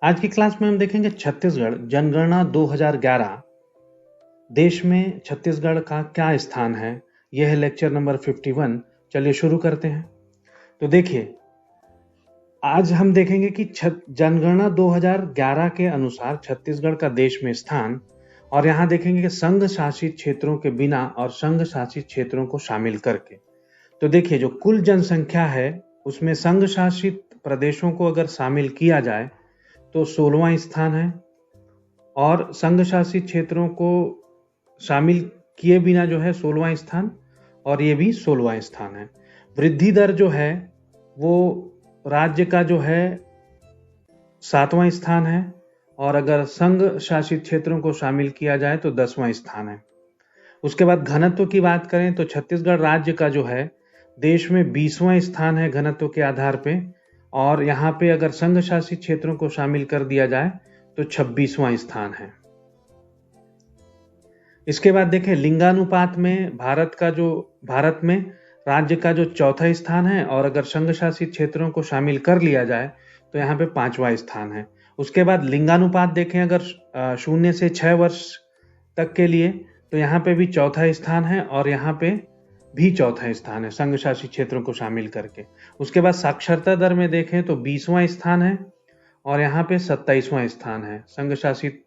आज की क्लास में हम देखेंगे छत्तीसगढ़ जनगणना 2011। देश में छत्तीसगढ़ का क्या स्थान है। यह है लेक्चर नंबर 51। चलिए शुरू करते हैं। तो देखिए, आज हम देखेंगे कि जनगणना 2011 के अनुसार छत्तीसगढ़ का देश में स्थान, और यहाँ देखेंगे कि संघ शासित क्षेत्रों के बिना और संघ शासित क्षेत्रों को शामिल करके। तो देखिए, जो कुल जनसंख्या है उसमें संघ शासित प्रदेशों को अगर शामिल किया जाए तो 16वां स्थान है, और संघ शासित क्षेत्रों को शामिल किए बिना जो है 16वां स्थान, और ये भी 16वां स्थान है। वृद्धि दर जो है वो राज्य का जो है 7वां स्थान है, और अगर संघ शासित क्षेत्रों को शामिल किया जाए तो 10वां स्थान है। उसके बाद घनत्व की बात करें तो छत्तीसगढ़ राज्य का जो है देश में 20वां स्थान है घनत्व के आधार पे, और यहाँ पे अगर संघ शासित क्षेत्रों को शामिल कर दिया जाए तो 26वां स्थान है। इसके बाद देखें लिंगानुपात में भारत में राज्य का जो चौथा स्थान है, और अगर संघ शासित क्षेत्रों को शामिल कर लिया जाए तो यहाँ पे 5वां स्थान है। उसके बाद लिंगानुपात देखें अगर 0 से 6 वर्ष तक के लिए, तो यहाँ पे भी चौथा स्थान है, और यहाँ पे भी चौथा स्थान है संघ शासित क्षेत्रों को शामिल करके। उसके बाद साक्षरता दर में देखें तो 20वां स्थान है, और यहाँ पे 27वां स्थान है संघ शासित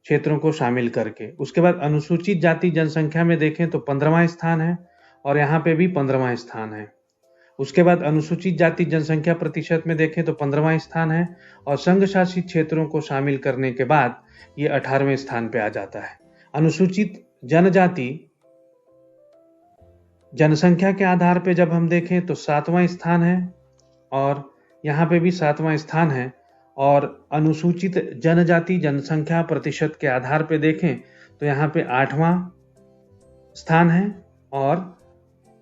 क्षेत्रों को शामिल करके। उसके बाद अनुसूचित जाति जनसंख्या में देखें तो 15वां स्थान है, और यहाँ पे भी 15वां स्थान है। उसके बाद अनुसूचित जाति जनसंख्या प्रतिशत में देखें तो 15वां स्थान है, और संघ शासित क्षेत्रों को शामिल करने के बाद ये 18वें स्थान पे आ जाता है। अनुसूचित जनजाति जनसंख्या के आधार पे जब हम देखें तो 7वां स्थान है, और यहाँ पे भी 7वां स्थान है। और अनुसूचित जनजाति जनसंख्या प्रतिशत के आधार पे देखें तो यहाँ पे 8वां स्थान है, और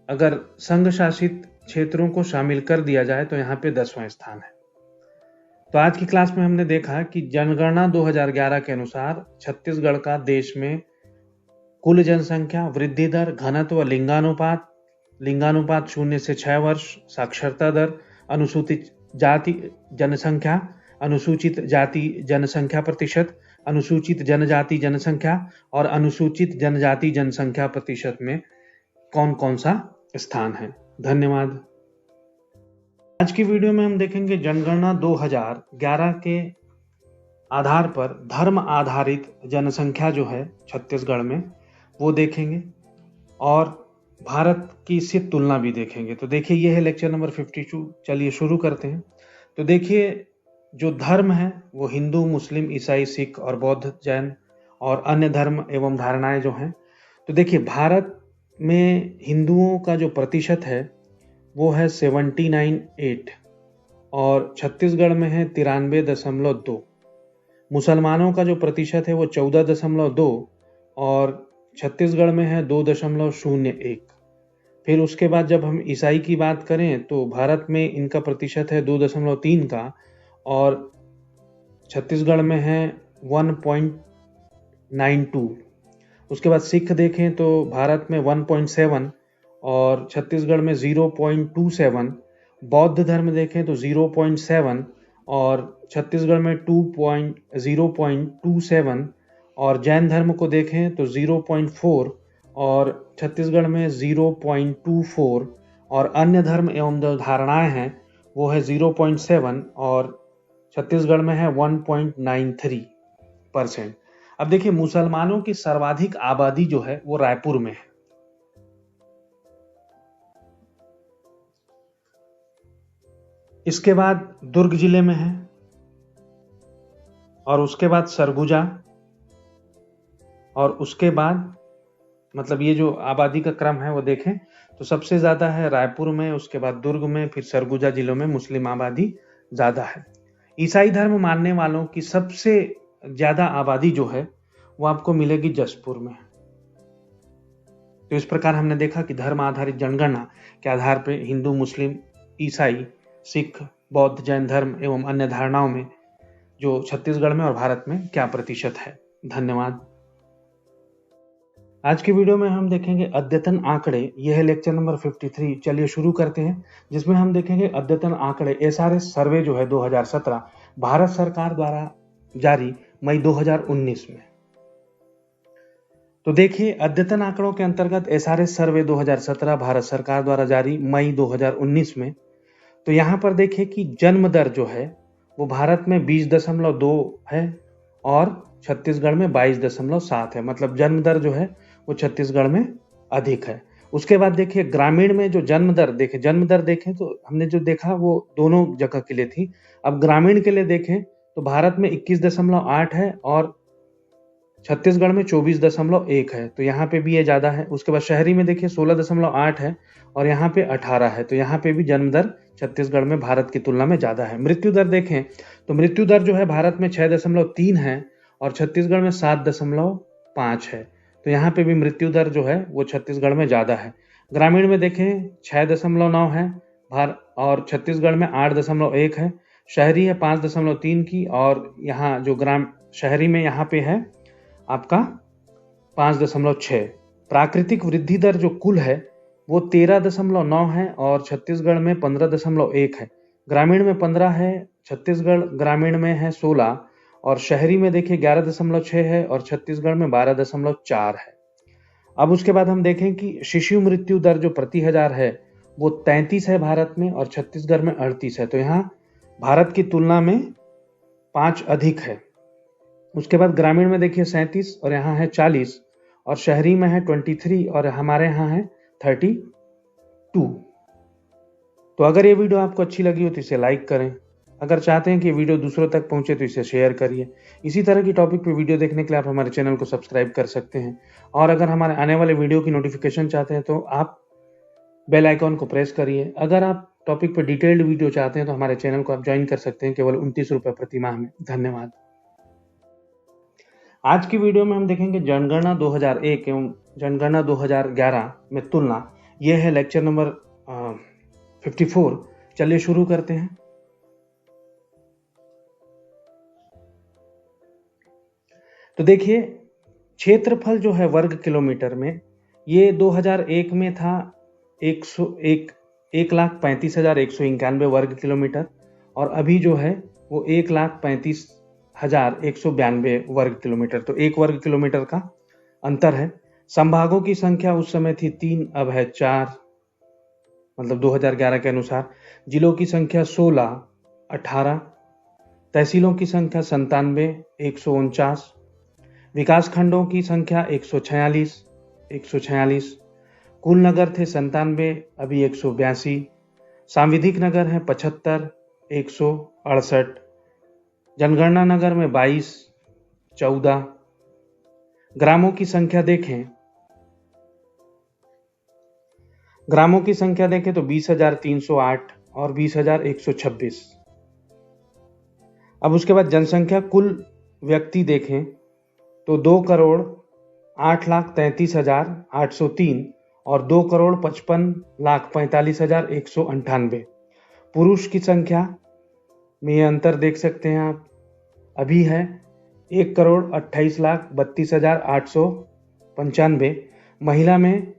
अगर संघ शासित क्षेत्रों को शामिल कर दिया जाए तो यहाँ पे 10वां स्थान है। तो आज की क्लास में हमने देखा कि जनगणना 2011 के अनुसार छत्तीसगढ़ का देश में कुल जनसंख्या, वृद्धि दर, घनत्व, लिंगानुपात 0 से 6 वर्ष, साक्षरता दर, अनुसूचित जाति जनसंख्या, अनुसूचित जाति जनसंख्या प्रतिशत, अनुसूचित जनजाति जनसंख्या, और अनुसूचित जनजाति जनसंख्या प्रतिशत में कौन कौन सा स्थान है। धन्यवाद। आज की वीडियो में हम देखेंगे जनगणना 2011 के आधार पर धर्म आधारित जनसंख्या जो है छत्तीसगढ़ में वो देखेंगे, और भारत की इससे तुलना भी देखेंगे। तो देखिए, ये है लेक्चर नंबर 52। चलिए शुरू करते हैं। तो देखिए, जो धर्म है वो हिंदू, मुस्लिम, ईसाई, सिख और बौद्ध, जैन और अन्य धर्म एवं धारणाएं जो हैं। तो देखिए, भारत में हिंदुओं का जो प्रतिशत है वो है 79.8, और छत्तीसगढ़ में है 93.2। मुसलमानों का जो प्रतिशत है वो 14.2, और छत्तीसगढ़ में है 2.01। फिर उसके बाद जब हम ईसाई की बात करें तो भारत में इनका प्रतिशत है 2.3 का, और छत्तीसगढ़ में है 1.92। उसके बाद सिख देखें तो भारत में 1.7 और छत्तीसगढ़ में 0.27। बौद्ध धर्म देखें तो 0.7 और छत्तीसगढ़ में 0.27, और जैन धर्म को देखें तो 0.4 और छत्तीसगढ़ में 0.24, और अन्य धर्म एवं जो धारणाएं हैं वो है 0.7 और छत्तीसगढ़ में है 1.93%। अब देखिए, मुसलमानों की सर्वाधिक आबादी जो है वो रायपुर में है। इसके बाद दुर्ग जिले में है, और उसके बाद सरगुजा, और उसके बाद मतलब ये जो आबादी का क्रम है वो देखें तो सबसे ज्यादा है रायपुर में, उसके बाद दुर्ग में, फिर सरगुजा जिलों में मुस्लिम आबादी ज्यादा है। ईसाई धर्म मानने वालों की सबसे ज्यादा आबादी जो है वो आपको मिलेगी जशपुर में। तो इस प्रकार हमने देखा कि धर्म आधारित जनगणना के आधार पर हिंदू, मुस्लिम, ईसाई, सिख, बौद्ध, जैन धर्म एवं अन्य धारणाओं में जो छत्तीसगढ़ में और भारत में क्या प्रतिशत है। धन्यवाद। आज की वीडियो में हम देखेंगे अद्यतन आंकड़े। यह है लेक्चर नंबर 53। चलिए शुरू करते हैं, जिसमें हम देखेंगे अद्यतन आंकड़े। एसआरएस सर्वे जो है 2017 भारत सरकार द्वारा जारी मई 2019 में। तो देखिए, अद्यतन आंकड़ों के अंतर्गत एसआरएस सर्वे 2017 भारत सरकार द्वारा जारी मई 2019 में, तो यहाँ पर देखिए कि जन्म दर जो है वो भारत में 20.2 है और छत्तीसगढ़ में 22.7 है। मतलब जन्म दर जो है वो छत्तीसगढ़ में अधिक है। उसके बाद देखिए ग्रामीण में जो जन्म दर देखें तो हमने जो देखा वो दोनों जगह के लिए थी। अब ग्रामीण के लिए देखें तो भारत में 21.8 है और छत्तीसगढ़ में 24.1 है, तो यहाँ पे भी ये ज्यादा है। उसके बाद शहरी में देखिए 16.8 है और यहाँ पे 18 है, तो यहाँ पे भी जन्म दर छत्तीसगढ़ में भारत की तुलना में ज्यादा है। मृत्यु दर देखें तो मृत्यु दर जो है भारत में 6.3 है और छत्तीसगढ़ में 7.5 है, तो यहाँ पे भी मृत्यु दर जो है वो छत्तीसगढ़ में ज्यादा है। ग्रामीण में देखें 6.9 है और छत्तीसगढ़ में 8.1 है। शहरी है 5.3 की और यहाँ जो शहरी में यहाँ पे है आपका 5.6। प्राकृतिक वृद्धि दर जो कुल है वो 13.9 है और छत्तीसगढ़ में 15.1 है। ग्रामीण में 15 है, छत्तीसगढ़ ग्रामीण में है 16 और शहरी में देखिए 11.6 है और छत्तीसगढ़ में 12.4 है। अब उसके बाद हम देखें कि शिशु मृत्यु दर जो प्रति हजार है वो 33 है भारत में और छत्तीसगढ़ में 38 है, तो यहाँ भारत की तुलना में 5 अधिक है। उसके बाद ग्रामीण में देखिए 37 और यहाँ है 40 और शहरी में है 23 और हमारे यहाँ है 32। तो अगर ये वीडियो आपको अच्छी लगी हो तो इसे लाइक करें। अगर चाहते हैं कि ये वीडियो दूसरों तक पहुंचे तो इसे शेयर करिए। इसी तरह की टॉपिक पे वीडियो देखने के लिए आप हमारे चैनल को सब्सक्राइब कर सकते हैं और अगर हमारे आने वाले वीडियो की नोटिफिकेशन चाहते हैं तो आप बेल आइकॉन को प्रेस करिए। अगर आप टॉपिक पर डिटेल्ड वीडियो चाहते हैं तो हमारे चैनल को आप ज्वाइन कर सकते हैं केवल 29 रुपये प्रति माह में। धन्यवाद। आज की वीडियो में हम देखेंगे जनगणना 2001 एवं जनगणना 2011 में तुलना। यह है लेक्चर नंबर 54। चलिए शुरू करते हैं। तो देखिए क्षेत्रफल जो है वर्ग किलोमीटर में ये 2001 में था 1,35,191 वर्ग किलोमीटर और अभी जो है वो 1,35,192 वर्ग किलोमीटर, तो 1 वर्ग किलोमीटर का अंतर है। संभागों की संख्या उस समय थी 3, अब है 4, मतलब 2011 के अनुसार। जिलों की संख्या 16, 18, तहसीलों की संख्या 97, 149, विकास खंडों की संख्या 146, कुल नगर थे 97, अभी 182, सांविधिक नगर है 75, 168, जनगणना नगर में 22, 14, ग्रामों की संख्या देखें तो 20,308 और 20,126। अब उसके बाद जनसंख्या कुल व्यक्ति देखें तो 2,08,33,803 और 2,55,45,198। पुरुष की संख्या में ये अंतर देख सकते हैं आप, अभी है 1,28,32,895। महिला में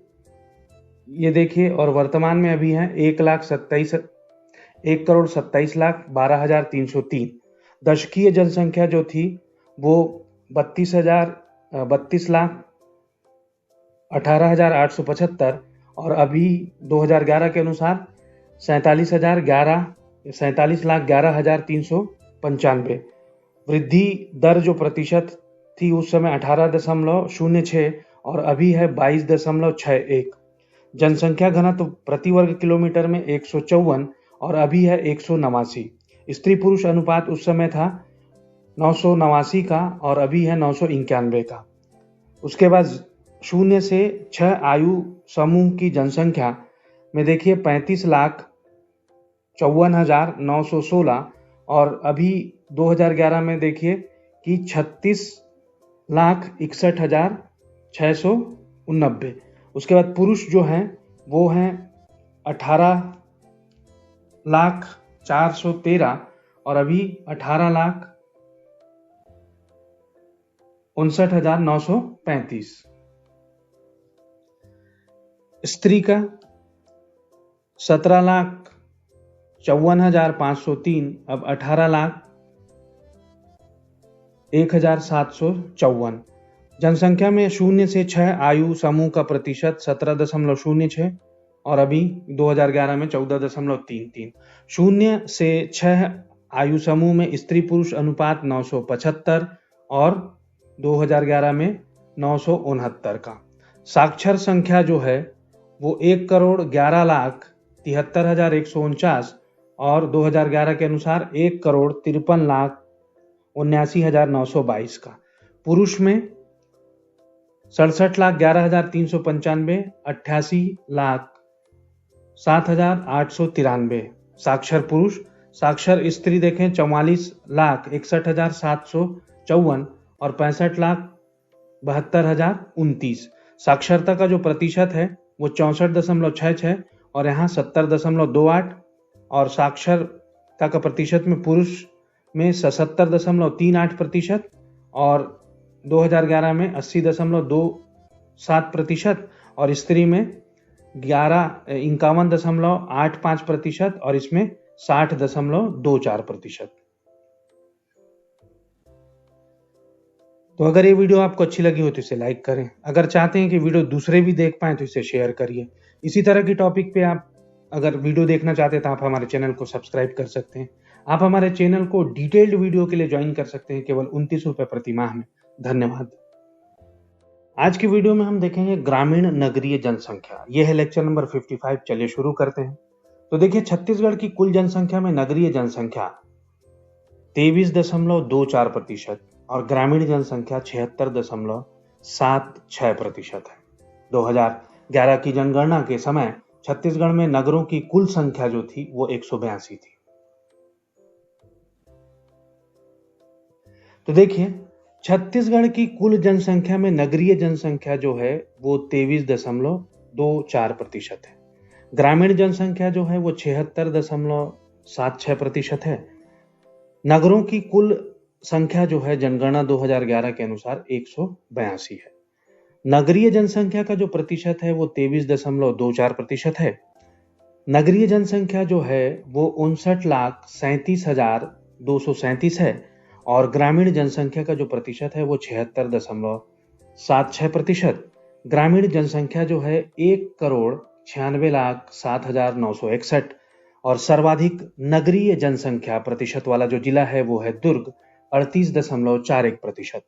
ये देखिए और वर्तमान में अभी है 1,27,12,303। दशकीय जनसंख्या जो थी वो 32,18,875 और अभी 2011 के अनुसार 47,11,395। वृद्धि दर जो प्रतिशत थी उस समय 18.06 और अभी है 22.61। जनसंख्या घनत्व प्रति वर्ग किलोमीटर में 154 और अभी है 189। स्त्री पुरुष अनुपात उस समय था 989 का और अभी है 991 का। उसके बाद 0 से 6 आयु समूह की जनसंख्या में देखिए 35,54,916 और अभी 2011 में देखिए कि 36,61,689। उसके बाद पुरुष जो हैं वो हैं 18,04,13 और अभी 18,59,935। स्त्री का 17,54,503 अब 18,00,000 1754। जनसंख्या में 0 से 6 आयु समूह का प्रतिशत 17.06 और अभी 2011 में 14.33। 0 से 6 आयु समूह में स्त्री पुरुष अनुपात 975 और 2011 में 969 का। साक्षर संख्या जो है वो 1,11,73,149 और 2011 के अनुसार 1,53,73,7922 का। पुरुष में 67,11,395, 88,07,893 साक्षर पुरुष। साक्षर स्त्री देखें 44,61,754 और 65,72,029। साक्षरता का जो प्रतिशत है वो 64.66 और यहाँ 70.28 और साक्षरता का प्रतिशत में पुरुष में 77.38% और 2011 में 80.27% और स्त्री में 51.85% और इसमें 60.24%। तो अगर ये वीडियो आपको अच्छी लगी हो तो इसे लाइक करें। अगर चाहते हैं कि वीडियो दूसरे भी देख पाएं तो इसे शेयर करिए। इसी तरह की टॉपिक पे आप अगर वीडियो देखना चाहते हैं तो आप हमारे चैनल को सब्सक्राइब कर सकते हैं। आप हमारे चैनल को डिटेल्ड वीडियो के लिए ज्वाइन कर सकते हैं केवल 29 रुपए प्रति माह में। धन्यवाद। आज की वीडियो में हम देखेंगे ग्रामीण नगरीय जनसंख्या। यह है लेक्चर नंबर 55। चलिए शुरू करते हैं। तो देखिए, छत्तीसगढ़ की कुल जनसंख्या में नगरीय जनसंख्या 23.24% और ग्रामीण जनसंख्या 76.76% है। 2011 की जनगणना के समय छत्तीसगढ़ में नगरों की कुल संख्या जो थी वो 182 थी। तो देखिए, छत्तीसगढ़ की कुल जनसंख्या में नगरीय जनसंख्या जो है वो 23.24% है। ग्रामीण जनसंख्या जो है वो 76.76% है। नगरों की कुल संख्या जो है जनगणना 2011 के अनुसार 182 है। नगरीय जनसंख्या का जो प्रतिशत है वो 23.24% है। नगरीय जनसंख्या जो है वो 59,37,237 है और ग्रामीण जनसंख्या का जो प्रतिशत है वो 76.76%। ग्रामीण जनसंख्या जो है 1,96,07,961 और सर्वाधिक नगरीय जनसंख्या प्रतिशत वाला जो जिला है वो है दुर्ग 38.41%।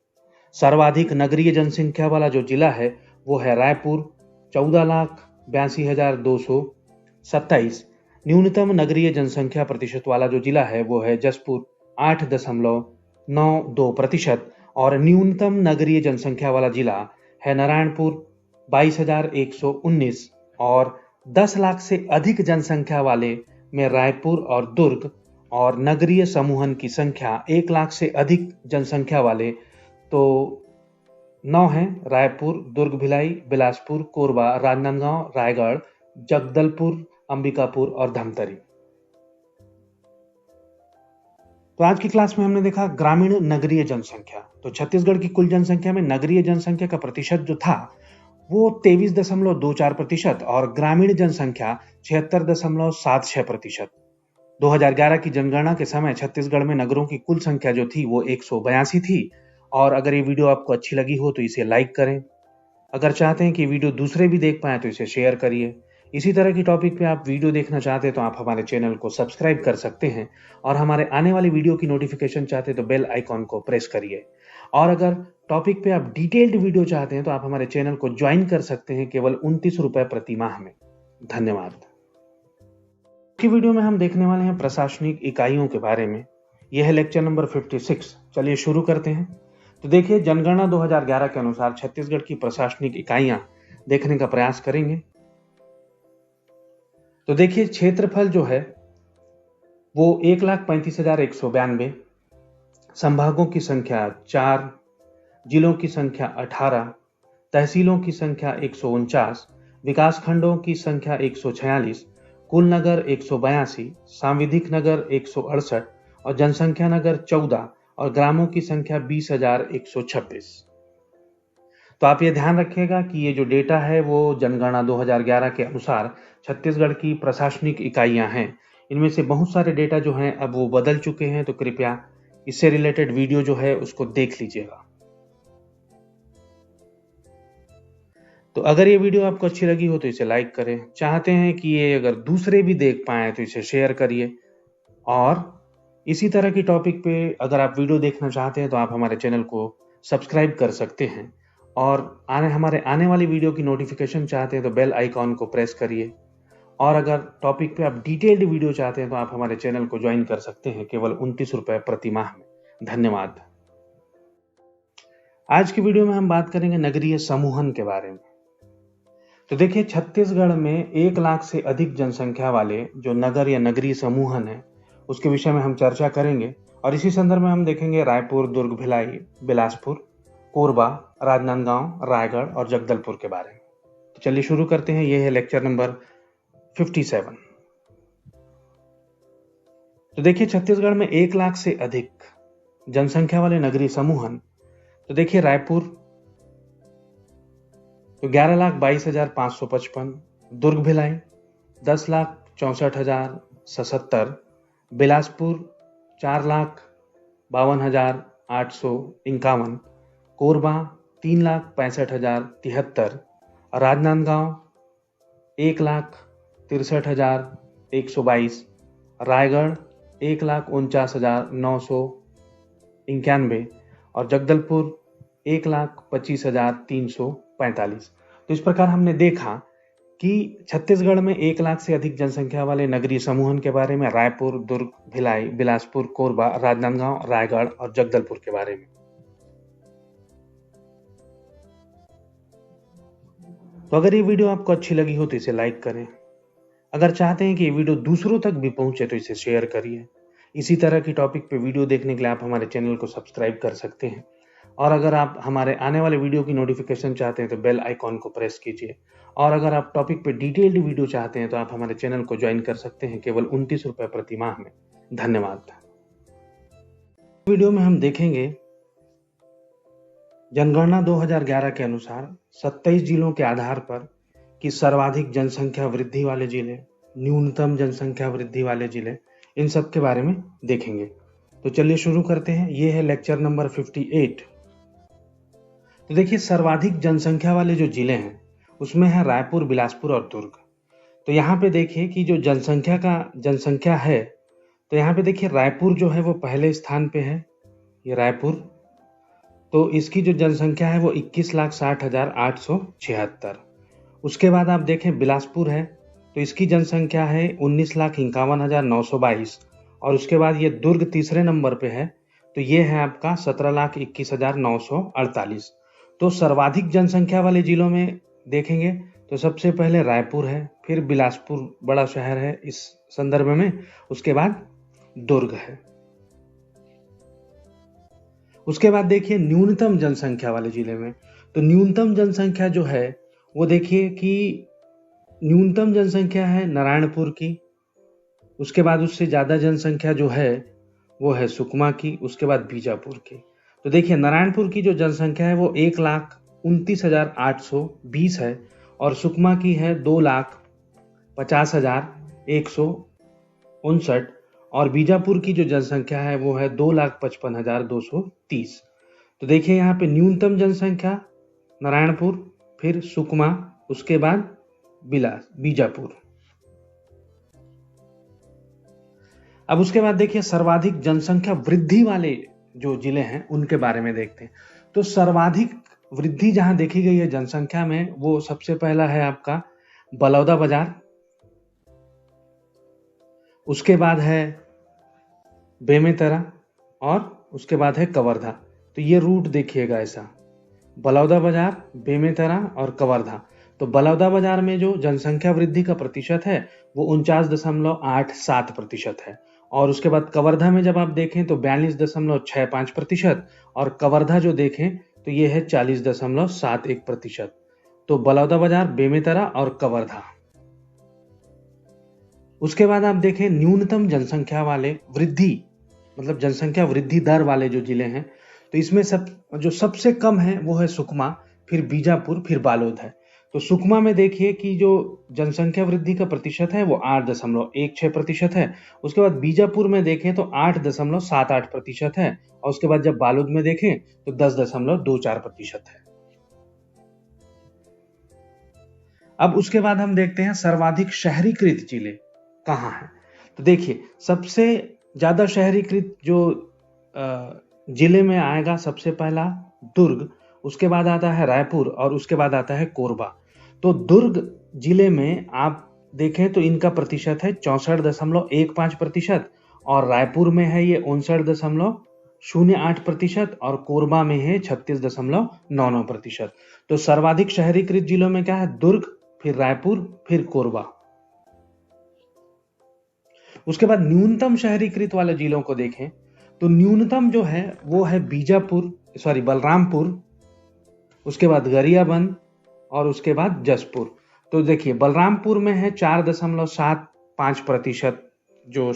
सर्वाधिक नगरीय जनसंख्या वाला जो जिला है वो है रायपुर 14,82,227। न्यूनतम नगरीय जनसंख्या प्रतिशत वाला जो जिला है वो है जसपुर 8.92% और न्यूनतम नगरीय जनसंख्या वाला जिला है नारायणपुर 22,119 और 10 लाख से अधिक जनसंख्या वाले में रायपुर और दुर्ग और नगरीय समूहन की संख्या 1 लाख से अधिक जनसंख्या वाले तो 9 हैं: रायपुर, दुर्ग, भिलाई, बिलासपुर, कोरबा, राजनांदगांव, रायगढ़, जगदलपुर, अंबिकापुर और धमतरी। तो आज की क्लास में हमने देखा ग्रामीण नगरीय जनसंख्या। तो छत्तीसगढ़ की कुल जनसंख्या में नगरीय जनसंख्या का प्रतिशत जो था वो 23.24% और ग्रामीण जनसंख्या 76.76%। 2011 की जनगणना के समय छत्तीसगढ़ में नगरों की कुल संख्या जो थी वो 182 थी। और अगर ये वीडियो आपको अच्छी लगी हो तो इसे लाइक करें। अगर चाहते हैं कि वीडियो दूसरे भी देख पाएं तो इसे शेयर करिए। इसी तरह की टॉपिक पे आप वीडियो देखना चाहते हैं तो आप हमारे चैनल को सब्सक्राइब कर सकते हैं और हमारे आने वाली वीडियो की नोटिफिकेशन चाहते हैं तो बेल आइकॉन को प्रेस करिए। और अगर टॉपिक पे आप डिटेल्ड वीडियो चाहते हैं तो आप हमारे चैनल को ज्वाइन कर सकते हैं केवल 29 रुपए प्रति माह में। धन्यवाद। की वीडियो में हम देखने वाले हैं प्रशासनिक इकाइयों के बारे में। यह है लेक्चर नंबर 56। चलिए शुरू करते हैं। तो देखिए, जनगणना 2011 के अनुसार छत्तीसगढ़ की प्रशासनिक इकाइयां देखने का प्रयास करेंगे। तो देखिए, क्षेत्रफल जो है वो 1,35,192, संभागों की संख्या 4, जिलों की संख्या 18, तहसीलों की संख्या 149, विकासखंडों की संख्या 146, कुल नगर 182, सांविधिक नगर 168 और जनसंख्या नगर 14 और ग्रामों की संख्या 20,126। तो आप ये ध्यान रखिएगा कि ये जो डेटा है वो जनगणना 2011 के अनुसार छत्तीसगढ़ की प्रशासनिक इकाइयां हैं। इनमें से बहुत सारे डेटा जो हैं अब वो बदल चुके हैं, तो कृपया इससे रिलेटेड वीडियो जो है उसको देख लीजिएगा। तो अगर ये वीडियो आपको अच्छी लगी हो तो इसे लाइक करें, चाहते हैं कि ये अगर दूसरे भी देख पाएं तो इसे शेयर करिए, और इसी तरह की टॉपिक पे अगर आप वीडियो देखना चाहते हैं तो आप हमारे चैनल को सब्सक्राइब कर सकते हैं, और हमारे आने वाली वीडियो की नोटिफिकेशन चाहते हैं तो बेल आइकॉन को प्रेस करिए। और अगर टॉपिक पे आप डिटेल्ड वीडियो चाहते हैं तो आप हमारे चैनल को ज्वाइन कर सकते हैं केवल 29 रुपए प्रति माह में। धन्यवाद। आज की वीडियो में हम बात करेंगे नगरीय समूहन के बारे में। तो देखिए, छत्तीसगढ़ में 1 लाख से अधिक जनसंख्या वाले जो नगर या नगरीय समूहन है उसके विषय में हम चर्चा करेंगे, और इसी संदर्भ में हम देखेंगे रायपुर, दुर्ग, भिलाई, बिलासपुर, कोरबा, राजनांदगांव, रायगढ़ और जगदलपुर के बारे में। तो चलिए शुरू करते हैं। यह है लेक्चर नंबर 57। तो देखिए, छत्तीसगढ़ में 1 लाख से अधिक जनसंख्या वाले नगरीय समूहन, तो देखिए रायपुर तो 11,22,555, दुर्ग भिलाई 10,64,077, बिलासपुर 4,52,851, कोरबा 3,65,073, राजनांदगांव 1,63,122, रायगढ़ 1,49,991 और जगदलपुर 1,25,345। तो इस प्रकार हमने देखा कि छत्तीसगढ़ में 1 लाख से अधिक जनसंख्या वाले नगरीय समूहन के बारे में, रायपुर, दुर्ग, भिलाई, बिलासपुर, कोरबा, राजनांदगांव, रायगढ़ और जगदलपुर के बारे में। तो अगर ये वीडियो आपको अच्छी लगी हो तो इसे लाइक करें। अगर चाहते हैं कि ये वीडियो दूसरों तक भी पहुंचे तो इसे शेयर करिए। इसी तरह की टॉपिक पे वीडियो देखने के लिए आप हमारे चैनल को सब्सक्राइब कर सकते हैं, और अगर आप हमारे आने वाले वीडियो की नोटिफिकेशन चाहते हैं तो बेल आइकॉन को प्रेस कीजिए। और अगर आप टॉपिक पे डिटेल्ड वीडियो चाहते हैं तो आप हमारे चैनल को ज्वाइन कर सकते हैं केवल 29 रुपए प्रति माह में। धन्यवाद। वीडियो में हम देखेंगे जनगणना 2011 के अनुसार 27 जिलों के आधार पर कि सर्वाधिक जनसंख्या वृद्धि वाले जिले, न्यूनतम जनसंख्या वृद्धि वाले जिले, इन सब के बारे में देखेंगे। तो चलिए शुरू करते हैं। यह है लेक्चर नंबर 58। तो देखिए, सर्वाधिक जनसंख्या वाले जो जिले हैं उसमें है रायपुर, बिलासपुर और दुर्ग। तो यहाँ पे देखिए कि जो जनसंख्या है, तो यहाँ पे देखिए रायपुर जो है वो पहले स्थान पे है। ये रायपुर, तो इसकी जो जनसंख्या है वो 21,60,876। उसके बाद आप देखें बिलासपुर है, तो इसकी जनसंख्या है 19,51,922। और उसके बाद ये दुर्ग तीसरे नंबर पे है, तो ये है आपका 17,21,948। तो सर्वाधिक जनसंख्या वाले जिलों में देखेंगे तो सबसे पहले रायपुर है, फिर बिलासपुर बड़ा शहर है इस संदर्भ में, उसके बाद दुर्ग है। उसके बाद देखिए न्यूनतम जनसंख्या वाले जिले में, तो न्यूनतम जनसंख्या जो है वो देखिए कि न्यूनतम जनसंख्या है नारायणपुर की। उसके बाद उससे ज्यादा जनसंख्या जो है वो है सुकमा की, उसके बाद बीजापुर की। तो देखिए नारायणपुर की जो जनसंख्या है वो 1,29,820 है, और सुकमा की है 2,50,159, और बीजापुर की जो जनसंख्या है वो है 2,55,230। तो देखिए यहाँ पे न्यूनतम जनसंख्या नारायणपुर, फिर सुकमा, उसके बाद बीजापुर। अब उसके बाद देखिए सर्वाधिक जनसंख्या वृद्धि वाले जो जिले हैं उनके बारे में देखते हैं। तो सर्वाधिक वृद्धि जहां देखी गई है जनसंख्या में, वो सबसे पहला है आपका बलौदाबाजार, उसके बाद है बेमेतरा, और उसके बाद है कवर्धा। तो ये रूट देखिएगा ऐसा, बलौदाबाजार, बेमेतरा और कवर्धा। तो बलौदाबाजार में जो जनसंख्या वृद्धि का प्रतिशत है वो 49.87% है, और उसके बाद कवर्धा में जब आप देखें तो 42.65%, और कवर्धा जो देखें तो ये है 40.71%। तो बलौदाबाजार, बेमेतरा और कवर्धा। उसके बाद आप देखें न्यूनतम जनसंख्या वाले वृद्धि, मतलब जनसंख्या वृद्धि दर वाले जो जिले हैं, तो इसमें जो सबसे कम है वो है सुकमा, फिर बीजापुर, फिर बालोद है। तो सुकमा में देखिए कि जो जनसंख्या वृद्धि का प्रतिशत है वो 8.16% है। उसके बाद बीजापुर में देखें तो 8.78% है, और उसके बाद जब बालोद में देखें तो 10.24% है। अब उसके बाद हम देखते हैं सर्वाधिक शहरीकृत जिले कहाँ हैं। तो देखिए सबसे ज्यादा शहरीकृत जो जिले में आएगा, सबसे पहला दुर्ग, उसके बाद आता है रायपुर और उसके बाद आता है कोरबा। तो दुर्ग जिले में आप देखें तो इनका प्रतिशत है 64.15%, और रायपुर में है ये 59.08%, और कोरबा में है 36.99%। तो सर्वाधिक शहरीकृत जिलों में क्या है? दुर्ग, फिर रायपुर, फिर कोरबा। उसके बाद न्यूनतम शहरीकृत वाले जिलों को देखें तो न्यूनतम जो है वो है बलरामपुर, उसके बाद गरियाबंद और उसके बाद जसपुर। तो देखिए बलरामपुर में है 4.75% जो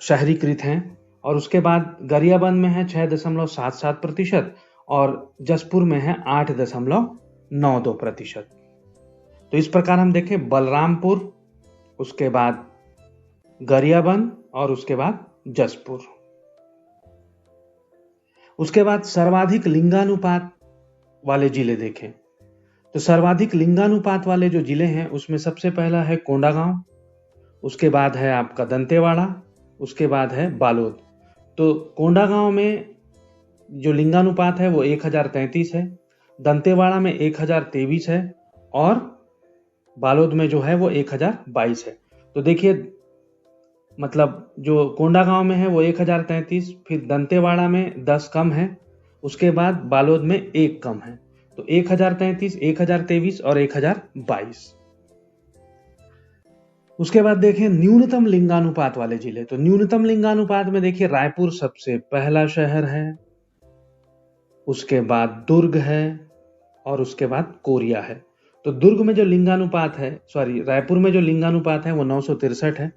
शहरीकृत हैं, और उसके बाद गरियाबंद में है 6.77%, और जसपुर में है 8.92%। तो इस प्रकार हम देखें बलरामपुर, उसके बाद गरियाबंद और उसके बाद जसपुर। उसके बाद सर्वाधिक लिंगानुपात वाले जिले देखें तो सर्वाधिक लिंगानुपात वाले जो जिले हैं उसमें सबसे पहला है कोंडागांव, उसके बाद है आपका दंतेवाड़ा, उसके बाद है बालोद। तो कोंडागांव में जो लिंगानुपात है वो 1033 है, दंतेवाड़ा में 1023 है, और बालोद में जो है वो 1022 है। तो देखिए मतलब जो कोंडागांव में है वो 1033, फिर दंतेवाड़ा में 10 कम है, उसके बाद बालोद में 1 कम है। तो 1033, 1023 और 1022। उसके बाद देखें न्यूनतम लिंगानुपात वाले जिले। तो न्यूनतम लिंगानुपात में देखिए रायपुर सबसे पहला शहर है, उसके बाद दुर्ग है, और उसके बाद कोरिया है। तो दुर्ग में जो लिंगानुपात है, रायपुर में जो लिंगानुपात है वो 963 है,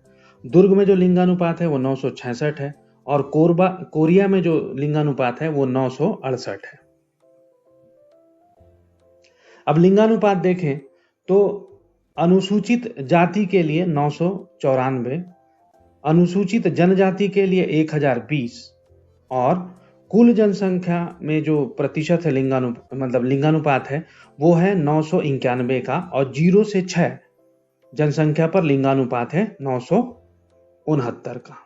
दुर्ग में जो लिंगानुपात है वो 966 है, और कोरिया में जो लिंगानुपात है वो 968 है। अब लिंगानुपात देखें तो अनुसूचित जाति के लिए 994, अनुसूचित जनजाति के लिए 1020, और कुल जनसंख्या में जो प्रतिशत है लिंगानुपात है वो है 991 का, और 0 से 6 जनसंख्या पर लिंगानुपात है 969 का।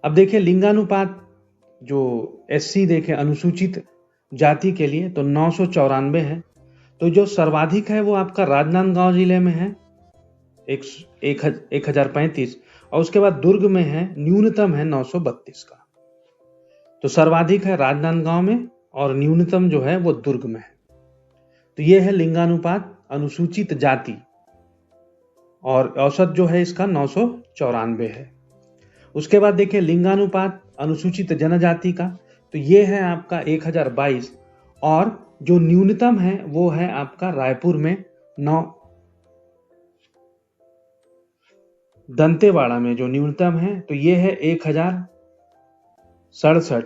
अब देखिए लिंगानुपात जो SC देखें अनुसूचित जाति के लिए तो 994 है। तो जो सर्वाधिक है वो आपका राजनांदगांव जिले में है 1035, और उसके बाद दुर्ग में है न्यूनतम है 932 का। तो सर्वाधिक है राजनांदगांव में और न्यूनतम जो है वो दुर्ग में है। तो ये है लिंगानुपात अनुसूचित जाति, और औसत जो है इसका 994 है। उसके बाद देखिए लिंगानुपात अनुसूचित जनजाति का, तो ये है आपका 1022, और जो न्यूनतम है वो है आपका रायपुर में 9, दंतेवाड़ा में जो न्यूनतम है तो ये है 1067,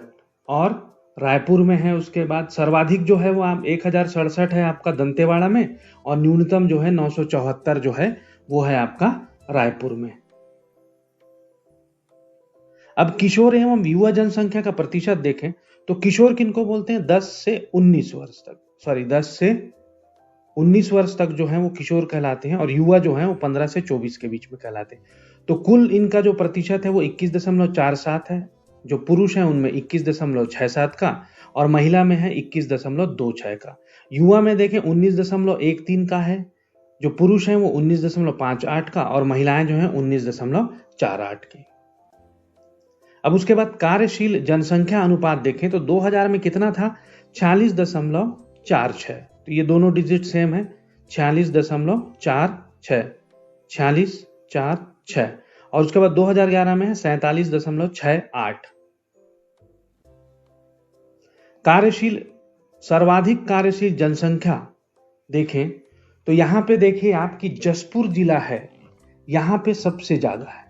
और रायपुर में है उसके बाद सर्वाधिक जो है वो 1067 है आपका दंतेवाड़ा में, और न्यूनतम जो है 974 जो है वो है आपका रायपुर में। अब किशोर एवं युवा जनसंख्या का प्रतिशत देखें तो किशोर किनको बोलते हैं? 10 से 19 वर्ष तक जो है वो किशोर कहलाते हैं, और युवा जो है वो 15 से 24 के बीच में कहलाते हैं। तो कुल इनका जो प्रतिशत है वो 21.47 है, जो पुरुष है उनमें 21.67 का, और महिला में है 21.26 का। युवा में देखें 19.13 का है, जो पुरुष हैं वो 19.58 का, और महिलाएं जो हैं 19.48 की। अब उसके बाद कार्यशील जनसंख्या अनुपात देखें तो 2000 में कितना था? 46.46। तो ये दोनों डिजिट सेम है, 46.46, 46.46, और उसके बाद 2011 में है 47.68। सर्वाधिक कार्यशील जनसंख्या देखें तो यहां पे देखिए आपकी जसपुर जिला है, यहां पे सबसे ज्यादा है।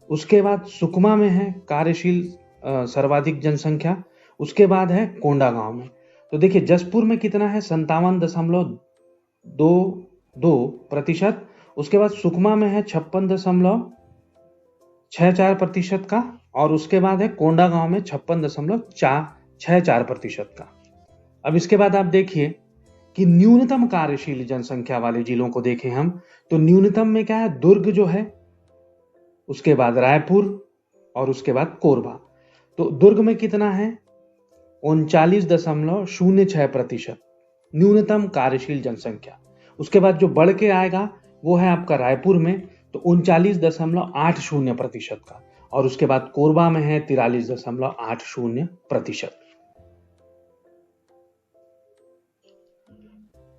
उसके बाद सुकमा में है कार्यशील सर्वाधिक जनसंख्या, उसके बाद है कोंडागांव में। तो देखिए जसपुर में कितना है 57.22%। उसके बाद सुकमा में है 56.64% का, और उसके बाद है कोंडागांव में 56.64% का। अब इसके बाद आप देखिए कि न्यूनतम कार्यशील जनसंख्या वाले जिलों को देखें हम, तो न्यूनतम में क्या है, दुर्ग जो है, उसके बाद रायपुर और उसके बाद कोरबा। तो दुर्ग में कितना है 39.06% न्यूनतम कार्यशील जनसंख्या। उसके बाद जो बढ़ के आएगा वो है आपका रायपुर में, तो 39.80% का, और उसके बाद कोरबा में है 43.80%।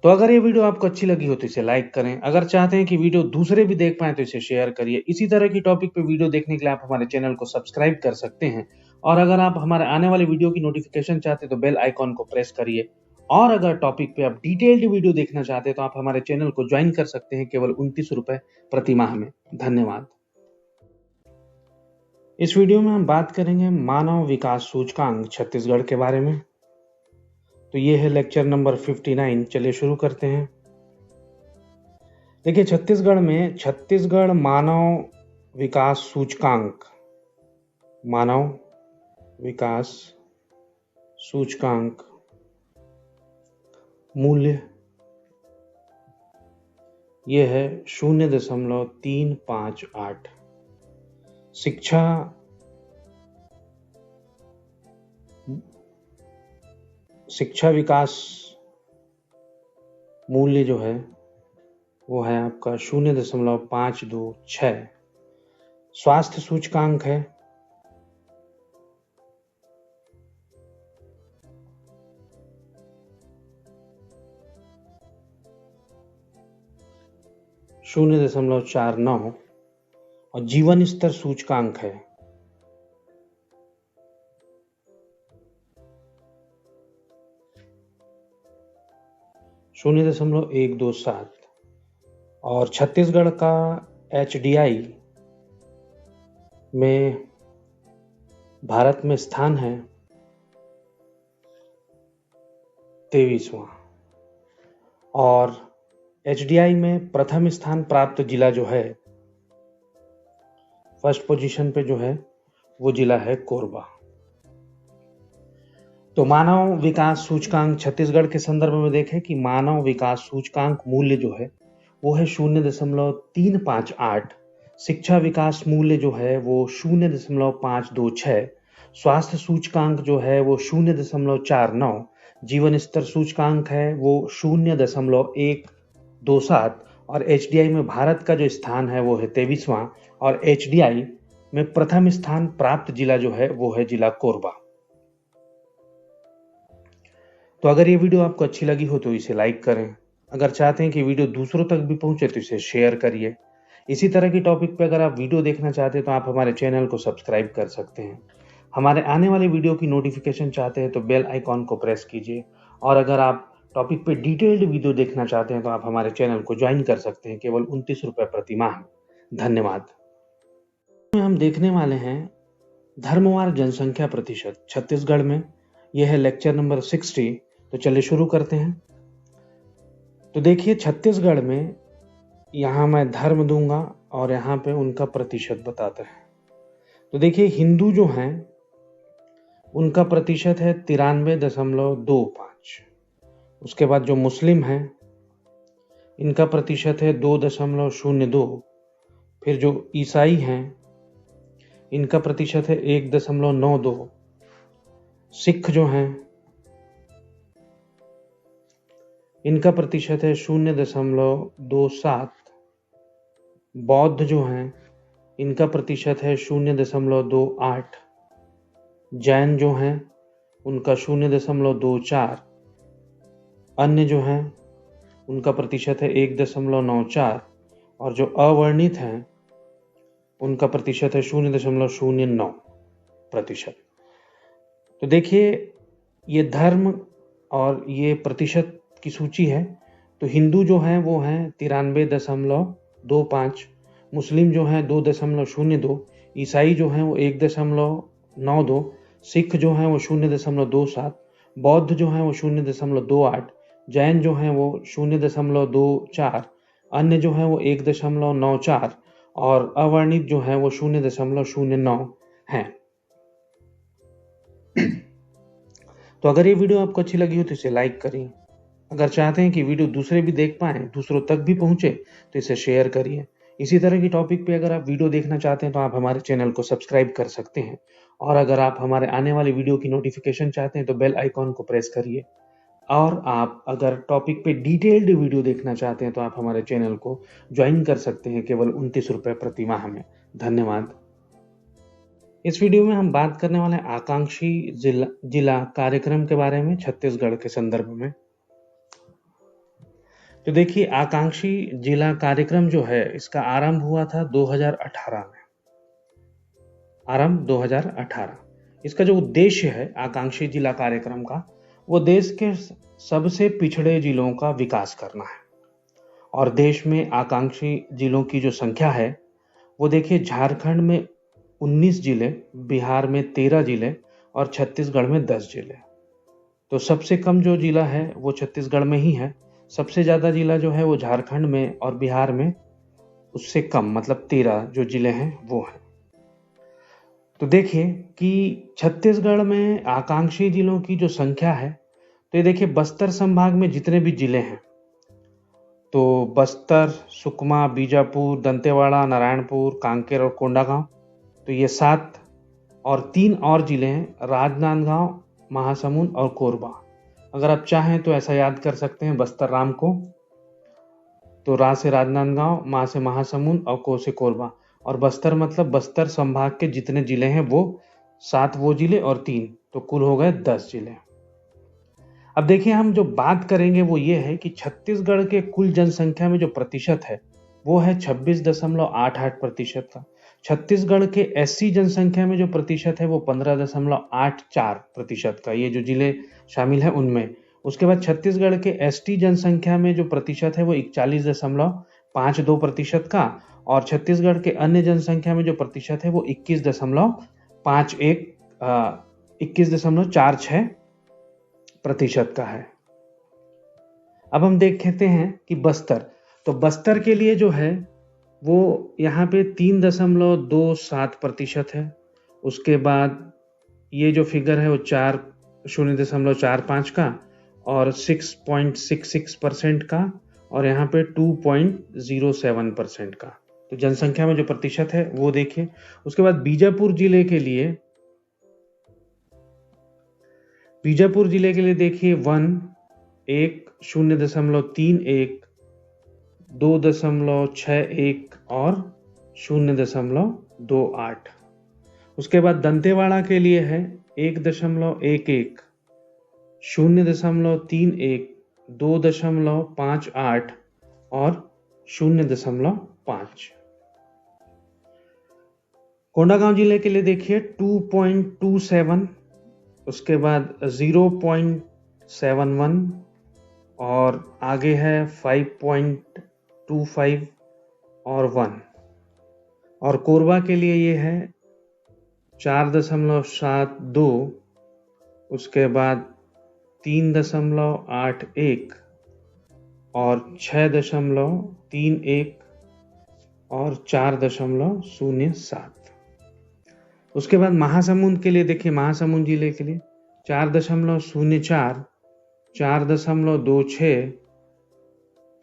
तो अगर ये वीडियो आपको अच्छी लगी हो तो इसे लाइक करें। अगर चाहते हैं कि वीडियो दूसरे भी देख पाएं तो इसे शेयर करिए। इसी तरह की टॉपिक पे वीडियो देखने के लिए आप हमारे चैनल को सब्सक्राइब कर सकते हैं। और अगर आप हमारे आने वाले वीडियो की नोटिफिकेशन चाहते हैं तो बेल आइकॉन को प्रेस करिए। और अगर टॉपिक पे आप डिटेल्ड वीडियो देखना चाहते हैं तो आप हमारे चैनल को ज्वाइन कर सकते हैं केवल 29 रुपए प्रति माह में। धन्यवाद। इस वीडियो में हम बात करेंगे मानव विकास सूचकांक छत्तीसगढ़ के बारे में। तो ये है लेक्चर नंबर 59। चलिए शुरू करते हैं। देखिए छत्तीसगढ़ में छत्तीसगढ़ मानव विकास सूचकांक, मानव विकास सूचकांक मूल्य ये है 0.358। शिक्षा विकास मूल्य जो है वो है आपका 0.526। स्वास्थ्य सूचकांक है 0.49, और जीवन स्तर सूचकांक है 0.127। और छत्तीसगढ़ का HDI में भारत में स्थान है 23वां। और HDI में प्रथम स्थान प्राप्त जिला जो है, फर्स्ट पोजीशन पे जो है वो जिला है कोरबा। तो मानव विकास सूचकांक छत्तीसगढ़ के संदर्भ में देखें कि मानव विकास सूचकांक मूल्य जो है वो है 0.358। शिक्षा विकास मूल्य जो है वो 0.526। स्वास्थ्य सूचकांक जो है वो 0.49। जीवन स्तर सूचकांक है वो 0.127। और HDI में भारत का जो स्थान है वो है 23वां। और HDI में प्रथम स्थान प्राप्त जिला जो है वो है जिला कोरबा। तो अगर ये वीडियो आपको अच्छी लगी हो तो इसे लाइक करें। अगर चाहते हैं कि वीडियो दूसरों तक भी पहुंचे तो इसे शेयर करिए। इसी तरह की टॉपिक पे अगर आप वीडियो देखना चाहते हैं तो आप हमारे चैनल को सब्सक्राइब कर सकते हैं। हमारे आने वाले वीडियो की नोटिफिकेशन चाहते हैं तो बेल आइकॉन को प्रेस कीजिए। और अगर आप टॉपिक पे डिटेल्ड वीडियो देखना चाहते हैं तो आप हमारे चैनल को ज्वाइन कर सकते हैं केवल 29 रुपए प्रति माह। धन्यवाद। हम देखने वाले हैं धर्मवार जनसंख्या प्रतिशत छत्तीसगढ़ में। यह है लेक्चर नंबर 60। तो चलिए शुरू करते हैं। तो देखिए छत्तीसगढ़ में यहाँ मैं धर्म दूंगा और यहाँ पे उनका प्रतिशत बताते हैं। तो देखिए हिंदू जो हैं उनका प्रतिशत है 93.25। उसके बाद जो मुस्लिम हैं इनका प्रतिशत है 2.02। फिर जो ईसाई हैं इनका प्रतिशत है 1.92। सिख जो हैं इनका प्रतिशत है 0.27। बौद्ध जो हैं इनका प्रतिशत है 0.28। जैन जो हैं उनका 0.24। अन्य जो हैं उनका प्रतिशत है 1.94। और जो अवर्णित हैं उनका प्रतिशत है 0.09%। तो देखिए ये धर्म और ये प्रतिशत की सूची है। तो हिंदू जो हैं वो हैं 93.25। मुस्लिम जो हैं 2.02। ईसाई जो हैं वो 1.92। सिख जो हैं वो 0.27। बौद्ध जो है वो 0.28, जैन जो है वो 0.24, अन्य जो है वो 1.94 और अवर्णित जो है वो 0.09 है। तो अगर ये वीडियो आपको अच्छी लगी हो तो इसे लाइक करिए। अगर चाहते हैं कि वीडियो दूसरे भी देख पाएं, दूसरों तक भी पहुंचे, तो इसे शेयर करिए। इसी तरह की टॉपिक पे अगर आप वीडियो देखना चाहते हैं तो आप हमारे चैनल को सब्सक्राइब कर सकते हैं। और अगर आप हमारे आने वाली वीडियो की नोटिफिकेशन चाहते हैं तो बेल आइकॉन को प्रेस करिए। और आप अगर टॉपिक पे डिटेल्ड वीडियो देखना चाहते हैं तो आप हमारे चैनल को ज्वाइन कर सकते हैं केवल 29 रुपये प्रति माह में। धन्यवाद। इस वीडियो में हम बात करने वाले हैं आकांक्षी जिला कार्यक्रम के बारे में छत्तीसगढ़ के संदर्भ में। तो देखिए, आकांक्षी जिला कार्यक्रम जो है इसका आरंभ हुआ था 2018 में। आरंभ 2018। इसका जो उद्देश्य है आकांक्षी जिला कार्यक्रम का, वो देश के सबसे पिछड़े जिलों का विकास करना है। और देश में आकांक्षी जिलों की जो संख्या है वो देखिए, झारखंड में 19 जिले, बिहार में 13 जिले और छत्तीसगढ़ में 10 जिले। तो सबसे कम जो जिला है वो छत्तीसगढ़ में ही है। सबसे ज़्यादा जिला जो है वो झारखंड में और बिहार में उससे कम, मतलब 13 जो जिले हैं वो हैं। तो देखिए कि छत्तीसगढ़ में आकांक्षी जिलों की जो संख्या है, तो ये देखिए बस्तर संभाग में जितने भी जिले हैं, तो बस्तर, सुकमा, बीजापुर, दंतेवाड़ा, नारायणपुर, कांकेर और कोंडागांव, तो ये 7 और 3 और जिले हैं, राजनांदगांव, महासमुंद और कोरबा। अगर आप चाहें तो ऐसा याद कर सकते हैं बस्तर राम को, तो रा से राजनांदगांव, मा से महासमुंद और को से कोरबा। और बस्तर मतलब बस्तर संभाग के जितने जिले हैं वो 7 वो जिले और 3, तो कुल हो गए 10 जिले। अब देखिए, हम जो बात करेंगे वो ये है कि छत्तीसगढ़ के कुल जनसंख्या में जो प्रतिशत है वो है 26.88% का। छत्तीसगढ़ के एससी जनसंख्या में जो प्रतिशत है वो 15.84% का, ये जो जिले शामिल है उनमें। उसके बाद छत्तीसगढ़ के एसटी जनसंख्या में जो प्रतिशत है वो 41.52% का। और छत्तीसगढ़ के अन्य जनसंख्या में जो प्रतिशत है वो 21.46% का है। अब हम देखते हैं कि बस्तर, तो बस्तर के लिए जो है वो यहाँ पे 3.27% है। उसके बाद ये जो फिगर है वो 0.45 का और 6.66% का, और यहाँ पे 2.07% का। तो जनसंख्या में जो प्रतिशत है वो देखिए। उसके बाद बीजापुर जिले के लिए देखिए 1, 0.31, 2.61 और 0.28। उसके बाद दंतेवाड़ा के लिए है 1.11, 0.31, 2.58 और 0.5। कोंडागांव जिले के लिए देखिए 2.27, उसके बाद 0.71 और आगे है 5.25 और 1। और कोरबा के लिए ये है 4.72, उसके बाद 3.81 और 6.31 और 4.07। उसके बाद महासमुंद के लिए देखिए, महासमुंद जिले के लिए 4.04, 4.26,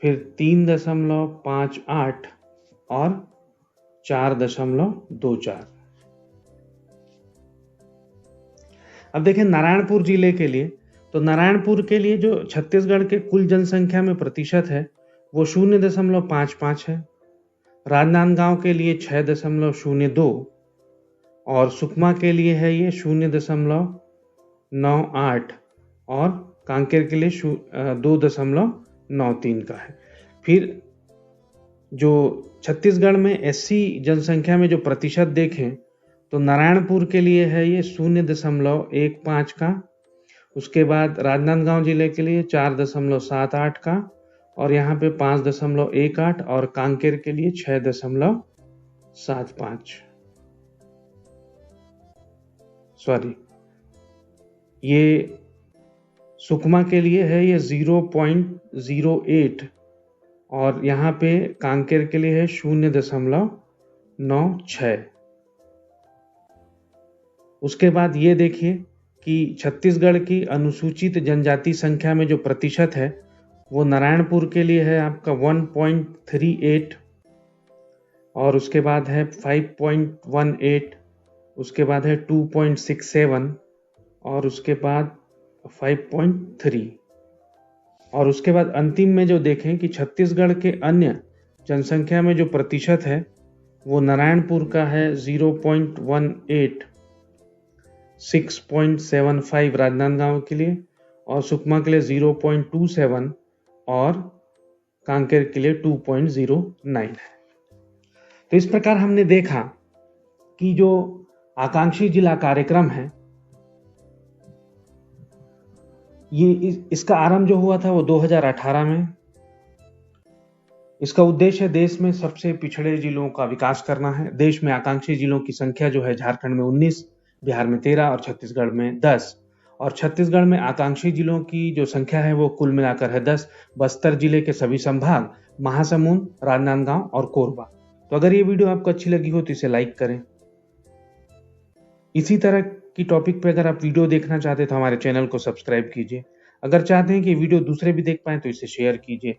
फिर 3.58 और 4.24। अब देखिए नारायणपुर जिले के लिए, तो नारायणपुर के लिए जो छत्तीसगढ़ के कुल जनसंख्या में प्रतिशत है वो 0.55 है। राजनांदगांव के लिए 6.02 और सुकमा के लिए है ये 0.98 और कांकेर के लिए 2.93 का है। फिर जो छत्तीसगढ़ में एससी जनसंख्या में जो प्रतिशत देखें तो नारायणपुर के लिए है ये 0.15 का। उसके बाद राजनांदगांव जिले के लिए 4.78 का और यहाँ पे 5.18 और कांकेर के लिए 6.75। सॉरी, ये सुकमा के लिए है ये 0.08 और यहाँ पे कांकेर के लिए है 0.96। उसके बाद ये देखिए कि छत्तीसगढ़ की अनुसूचित जनजाति संख्या में जो प्रतिशत है वो नारायणपुर के लिए है आपका 1.38 और उसके बाद है 5.18, उसके बाद है 2.67 और उसके बाद 5.3 और उसके बाद अंतिम में जो देखें कि छत्तीसगढ़ के अन्य जनसंख्या में जो प्रतिशत है वो नारायणपुर का है 0.18, 6.75 राजनांदगांव के लिए और सुकमा के लिए 0.27 और कांकेर के लिए 2.09 है। तो इस प्रकार हमने देखा कि जो आकांक्षी जिला कार्यक्रम है ये इसका आरंभ जो हुआ था वो 2018 में। इसका उद्देश्य देश में सबसे पिछड़े जिलों का विकास करना है। देश में आकांक्षी जिलों की संख्या जो है झारखंड में 19, बिहार में 13 और छत्तीसगढ़ में 10 और छत्तीसगढ़ में आकांक्षी जिलों की जो संख्या है वो कुल मिलाकर है 10। बस्तर जिले के सभी संभाग, महासमुंद, राजनांदगांव और कोरबा। तो अगर ये वीडियो आपको अच्छी लगी हो तो इसे लाइक करें। इसी तरह की टॉपिक पे अगर आप वीडियो देखना चाहते हैं तो हमारे चैनल को सब्सक्राइब कीजिए। अगर चाहते हैं कि वीडियो दूसरे भी देख पाएं तो इसे शेयर कीजिए।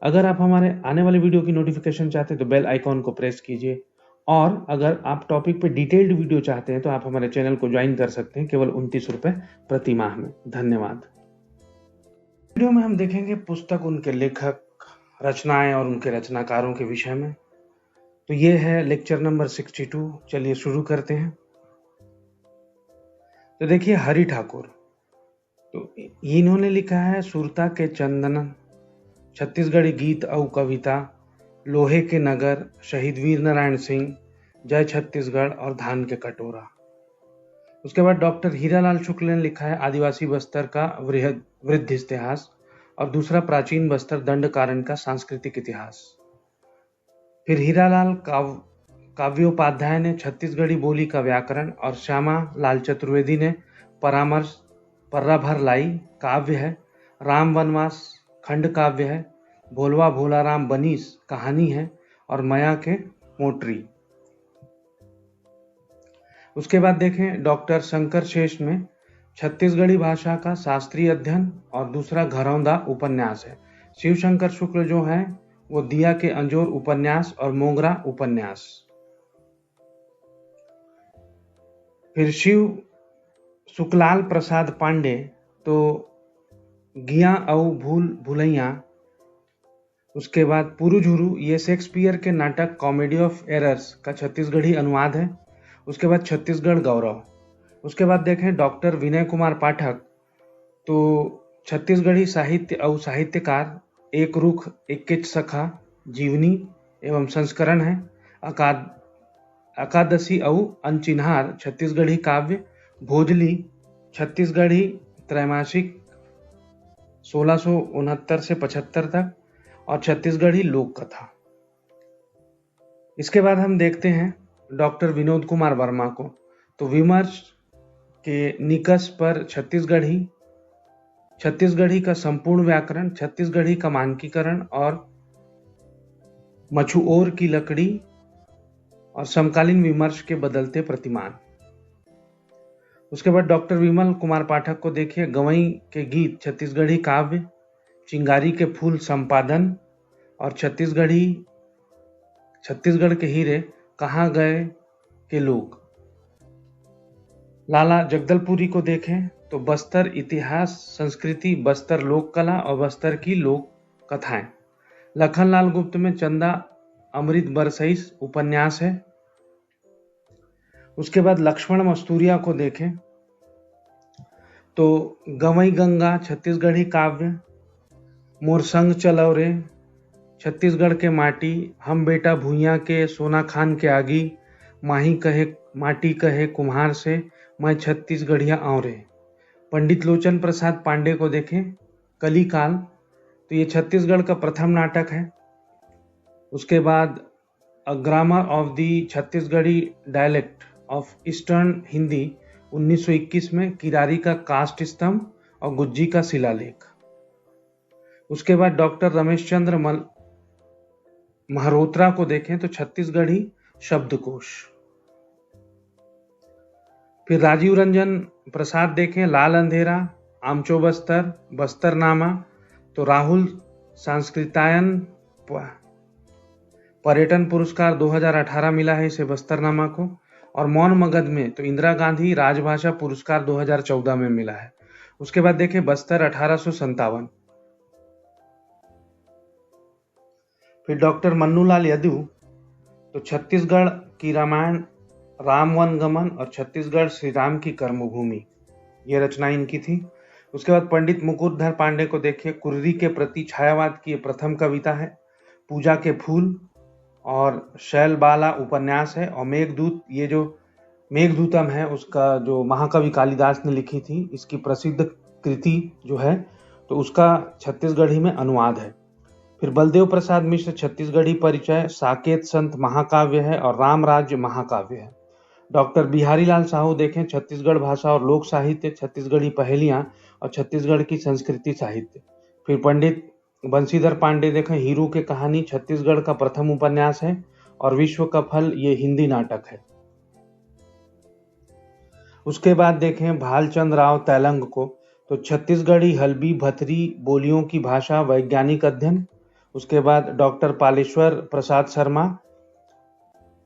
अगर आप हमारे आने वाले वीडियो की नोटिफिकेशन चाहते हैं तो बेल आइकॉन को प्रेस कीजिए और अगर आप टॉपिक पे डिटेल्ड वीडियो चाहते हैं तो आप हमारे चैनल को ज्वाइन कर सकते हैं केवल 29 रुपए प्रति माह में। धन्यवाद। वीडियो में हम देखेंगे पुस्तक, उनके लेखक, रचनाएं और उनके रचनाकारों के विषय में। तो ये है लेक्चर नंबर 62। चलिए शुरू करते हैं। तो देखिए हरि ठाकुर, तो इन्होंने लिखा है सुरता के चंदन, छत्तीसगढ़ी गीत और कविता, लोहे के नगर, शहीद वीर नारायण सिंह, जय छत्तीसगढ़ और धान के कटोरा। उसके बाद डॉक्टर हीरालाल शुक्ल ने लिखा है आदिवासी बस्तर का वृद्ध इतिहास और दूसरा प्राचीन बस्तर दंड कारण का सांस्कृतिक इतिहास। फिर हीरालाल काव्योपाध्याय ने छत्तीसगढ़ी बोली का व्याकरण और श्यामा लाल चतुर्वेदी ने परामर्श पर्रा भर लाई काव्य है, राम वनवास खंड काव्य है, भोलवा भोला राम बनीस कहानी है और मया के मोटरी। उसके बाद देखें डॉक्टर शंकर शेष में छत्तीसगढ़ी भाषा का शास्त्रीय अध्ययन और दूसरा घरौंदा उपन्यास है। शिव शंकर शुक्ल जो है वो दिया के अंजोर उपन्यास और मोगरा उपन्यास। फिर शिव सुखलाल प्रसाद पांडे तो गिया औ भूल भुलैया। उसके बाद पुरुझुरु ये शेक्सपियर के नाटक कॉमेडी ऑफ एरर्स का छत्तीसगढ़ी अनुवाद है। उसके बाद छत्तीसगढ़ गौरव। उसके बाद देखें डॉक्टर विनय कुमार पाठक तो छत्तीसगढ़ी साहित्य और साहित्यकार, एक रुख इक्कीच सखा जीवनी एवं संस्करण है। अकादशी और अनचिन्हार छत्तीसगढ़ी काव्य, भोजली छत्तीसगढ़ी त्रैमासिक 1669 से 75 तक और छत्तीसगढ़ी लोक कथा। इसके बाद हम देखते हैं डॉक्टर विनोद कुमार वर्मा को, तो विमर्श के निकष पर छत्तीसगढ़ी का संपूर्ण व्याकरण, छत्तीसगढ़ी का मानकीकरण और मछुओर की लकड़ी और समकालीन विमर्श के बदलते प्रतिमान। उसके बाद डॉक्टर विमल कुमार पाठक को देखिए गवई के गीत छत्तीसगढ़ी काव्य, चिंगारी के फूल संपादन और छत्तीसगढ़ के हीरे कहाँ गए के लोग। लाला जगदलपुरी को देखें तो बस्तर इतिहास संस्कृति, बस्तर लोक कला और बस्तर की लोक कथाएं। लखनलाल गुप्त में चंदा अमृत बरसईस उपन्यास है। उसके बाद लक्ष्मण मस्तूरिया को देखें तो गवई गंगा छत्तीसगढ़ी काव्य, मोर संग चलो रे छत्तीसगढ़ के माटी, हम बेटा भूइया के सोना खान के आगी, माही कहे माटी कहे कुम्हार से, मैं छत्तीसगढ़िया आऊं रे। पंडित लोचन प्रसाद पांडे को देखें कली काल, तो ये छत्तीसगढ़ का प्रथम नाटक है। उसके बाद a grammar of the Chhattisgarhi dialect of eastern Hindi 1921 में किरारी का कास्ट स्तंभ और गुज्जी का शिलालेख। उसके बाद डॉक्टर रमेश चंद्र महरोत्रा को देखें तो छत्तीसगढ़ी शब्दकोश। फिर राजीव रंजन प्रसाद देखें लाल अंधेरा, आमचो बस्तर, बस्तरनामा। तो राहुल सांस्कृतायन पर्यटन पुरस्कार 2018 मिला है इसे बस्तरनामा को। और मौन मगध में तो इंदिरा गांधी राजभाषा पुरस्कार 2014 में मिला है। उसके बाद देखें बस्तर 1857। फिर डॉक्टर मन्नूलाल यदू तो छत्तीसगढ़ की रामायण राम वन गमन और छत्तीसगढ़ श्री राम की कर्मभूमि, ये रचना इनकी थी। उसके बाद पंडित मुकुटधर पांडे को देखिए कुर्री के प्रति छायावाद की प्रथम कविता है, पूजा के फूल और शैलबाला उपन्यास है। और मेघदूत, ये जो मेघदूतम है उसका जो महाकवि कालिदास ने लिखी थी, इसकी प्रसिद्ध कृति जो है तो उसका छत्तीसगढ़ी में अनुवाद है। फिर बलदेव प्रसाद मिश्र छत्तीसगढ़ी परिचय, साकेत संत महाकाव्य है और राम राज्य महाकाव्य है। डॉक्टर बिहारी लाल साहू देखें छत्तीसगढ़ भाषा और लोक साहित्य, छत्तीसगढ़ी पहेलियां और छत्तीसगढ़ की संस्कृति साहित्य। फिर पंडित बंशीधर पांडे देखें हीरू के कहानी, छत्तीसगढ़ का प्रथम उपन्यास है और विश्व का फल, ये हिंदी नाटक है। उसके बाद देखें भालचंद राव तैलंग को तो छत्तीसगढ़ी हल्बी भतरी बोलियों की भाषा वैज्ञानिक अध्ययन। उसके बाद डॉक्टर पालेश्वर प्रसाद शर्मा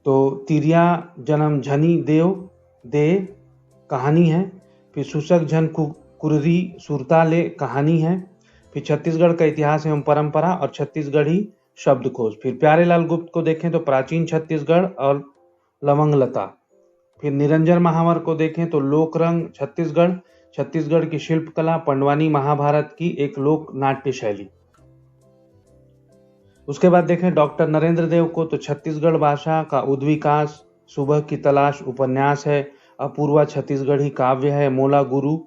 तो तिरिया जन्म झनी देव दे कहानी है। फिर सुसक झन कुर्री सुरताले कहानी है। फिर छत्तीसगढ़ का इतिहास एवं परंपरा और छत्तीसगढ़ी शब्दकोश। फिर प्यारेलाल गुप्त को देखें तो प्राचीन छत्तीसगढ़ और लवंगलता। फिर निरंजन महावर को देखें तो लोकरंग छत्तीसगढ़, छत्तीसगढ़ की शिल्पकला, पंडवानी महाभारत की एक लोक नाट्य शैली। उसके बाद देखें डॉक्टर नरेंद्र देव को तो छत्तीसगढ़ भाषा का उद्विकास, सुबह की तलाश उपन्यास है, अपूर्वा छत्तीसगढ़ी काव्य है, मोला गुरु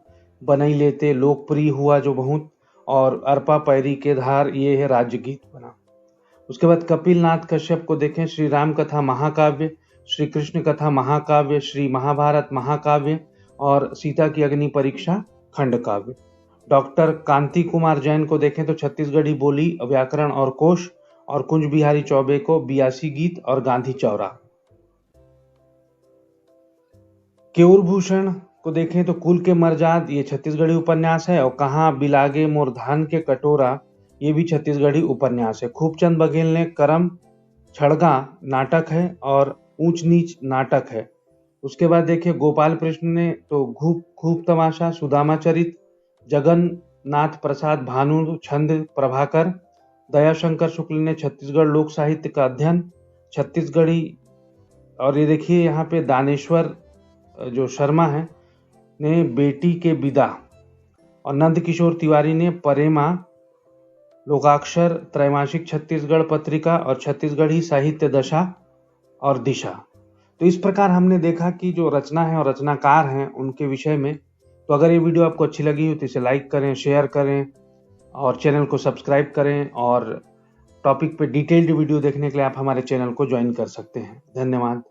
बनई लेते लोकप्रिय हुआ जो बहुत, और अरपा पैरी के धार ये है राज्य गीत बना। उसके बाद कपिल नाथ कश्यप को देखें श्री राम कथा महाकाव्य, श्री कृष्ण कथा महाकाव्य, श्री महाभारत महाकाव्य और सीता की अग्नि परीक्षा खंड काव्य। डॉक्टर कांति कुमार जैन को देखें तो छत्तीसगढ़ी बोली, व्याकरण और कोश, और कुंज बिहारी चौबे को बियासी गीत और गांधी चौरा। केऊर भूषण को देखें तो कुल के मर्जाद, ये छत्तीसगढ़ी उपन्यास है। और कहाँ बिलागे मोर धान के कटोरा, ये भी छत्तीसगढ़ी उपन्यास है। खूबचंद बघेल ने करम छड़गा नाटक है और ऊंच नीच नाटक है। उसके बाद देखिए गोपाल कृष्ण ने तो खूब तमाशा, सुदामा चरित, जगन्नाथ प्रसाद भानु छंद प्रभाकर, दयाशंकर शुक्ल ने छत्तीसगढ़ लोक साहित्य का अध्ययन छत्तीसगढ़ी। और ये देखिए यहाँ पे दानेश्वर जो शर्मा है ने बेटी के विदा, और नंद किशोर तिवारी ने परेमा, लोकाक्षर, त्रैमासिक छत्तीसगढ़ पत्रिका और छत्तीसगढ़ी साहित्य दशा और दिशा। तो इस प्रकार हमने देखा कि जो रचना है और रचनाकार हैं उनके विषय में। तो अगर ये वीडियो आपको अच्छी लगी हो तो इसे लाइक करें, शेयर करें और चैनल को सब्सक्राइब करें। और टॉपिक पे डिटेल्ड वीडियो देखने के लिए आप हमारे चैनल को ज्वाइन कर सकते हैं। धन्यवाद।